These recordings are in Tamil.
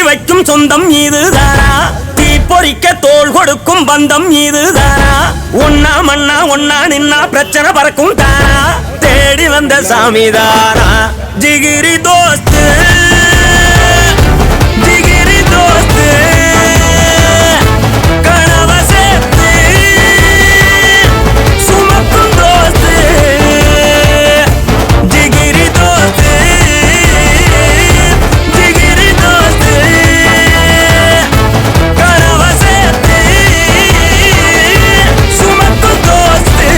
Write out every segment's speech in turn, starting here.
வைக்கும் சொந்தம் இதுதானா? தீப்பொறிக்க தோள் கொடுக்கும் பந்தம் இதுதானா? ஒன்னா மண்ணா ஒன்னா நின்னா பிரச்சனை பறக்கும் தானா? தேடி வந்த சாமிதானா ஜிகிரி தோஸ்து, ஜிகிரி தோஸ்து, கனவ சேர்த்து சுமக்கும் தோஸ்து, ஜிகிரி தோஸ்து, ஜிகிரி தோஸ்து, கனவ சேர்த்து சுமக்கும் தோஸ்து.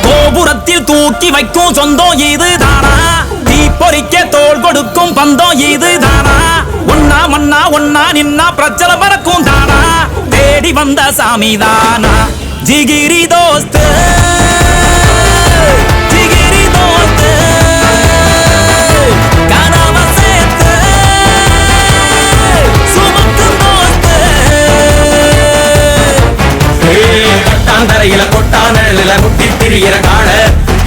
கோபுரத்தில் தூக்கி வைக்கும் சொந்தம் இதுதானா? தீப்பொறிக்க தோள் கொடுக்கும் பந்தம் இதுதானா? ஒன்னா மண்ணா ஒன்னா நின்னா பிரச்சனை பறக்கும் தானா? தேடி வந்த சாமிதானா ஜிகிரி தோஸ்து, ஜிகிரி தோஸ்து, கனவ சேர்த்து சுமக்கும் தோஸ்து. கட்டாந்தரையில கொட்டானல முட்டி திரிகிற கால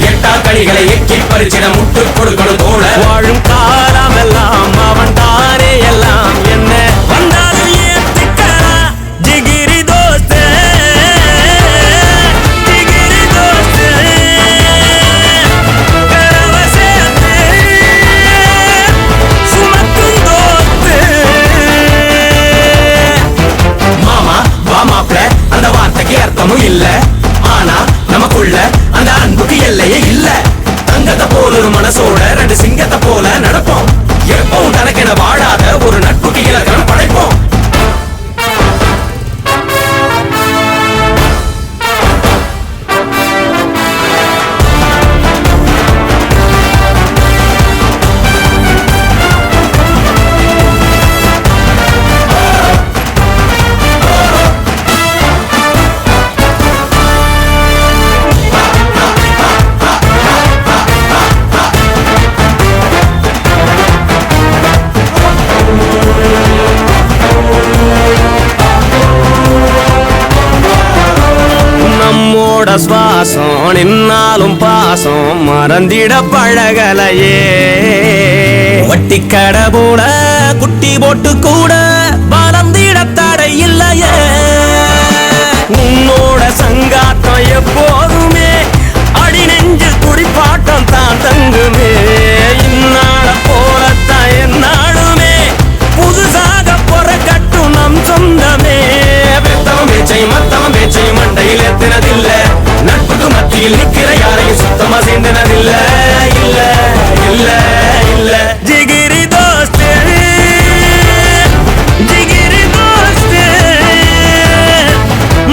எட்டா களிகளை எக்கி பறிச்சிட முட்டு கொடுக்கணும் தோழ. வாழும் காலம் எல்லாம் அவன் தானே எல்லாம் என்ன வந்தாலும் ஏத்துக்கலாம் ஜிகிரி தோஸ்து, ஜிகிரி தோஸ்து, கனவ சேர்த்து சுமக்கும் தோஸ்து. மாமா வா மாப்ள அந்த வார்த்தைக்கு அர்த்தமும் இல்ல, ஆனா நமக்குள்ள அந்த அன்புக்கு எல்லையே இல்ல. தங்கத்தை போல ஒரு மனசோட ரெண்டு சிங்கத்தை போல நடப்போம். எப்பவும் தனக்கென வாழாத ஒரு நட்புக்கு இலக்கணம் படைப்போம். நம்மோட சுவாசம் நின்னாலும் பாசம் மறந்திட பழகலையே. வட்டி கடை போல குட்டி போட்டு கூட வளர்ந்திட தடை இல்லையே. உன்னோட சங்காத்தம் எப்போதுமே அடி நெஞ்சு குறிப்பாட்டம் தான் தங்குமே. இந்நாள போலத்தான் என்னாலுமே புதுசாக பொறக்கட்டும் நம் சொந்தமே. பெத்தவன் பேச்சையும் மத்தவன் பேச்சையும் மண்டையில் எத்தினதில்ல, நட்புக்கு மத்தியில் நிக்கிற யாரையும் சுத்தமா சேர்ந்தனதில்ல. இல்ல இல்ல இல்ல ஜிகிரி தோஸ்து, ஜிகிரி தோஸ்து,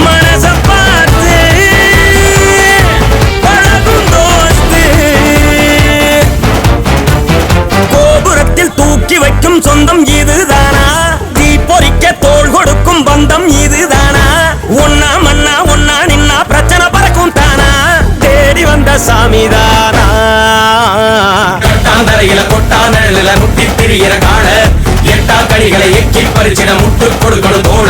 மனச பார்த்து பழகும் தோஸ்து. கோபுரத்தில் தூக்கி வைக்கும் சொந்தம் இதுதானா? தீப்பொறிக்க தோள் கொடுக்கும் பந்தம் இதுதானா? ஒன்னா மண்ணா ஒன்னா நின்னா பிரச்சனை பறக்கும் தானா? தேடி வந்த சாமிதானா கட்டாந்தரையில கொட்டானல முட்டி திரிகிற கால எட்டா களிகளை எக்கி பறிச்சிட முட்டு கொடுக்கணும் தோழ.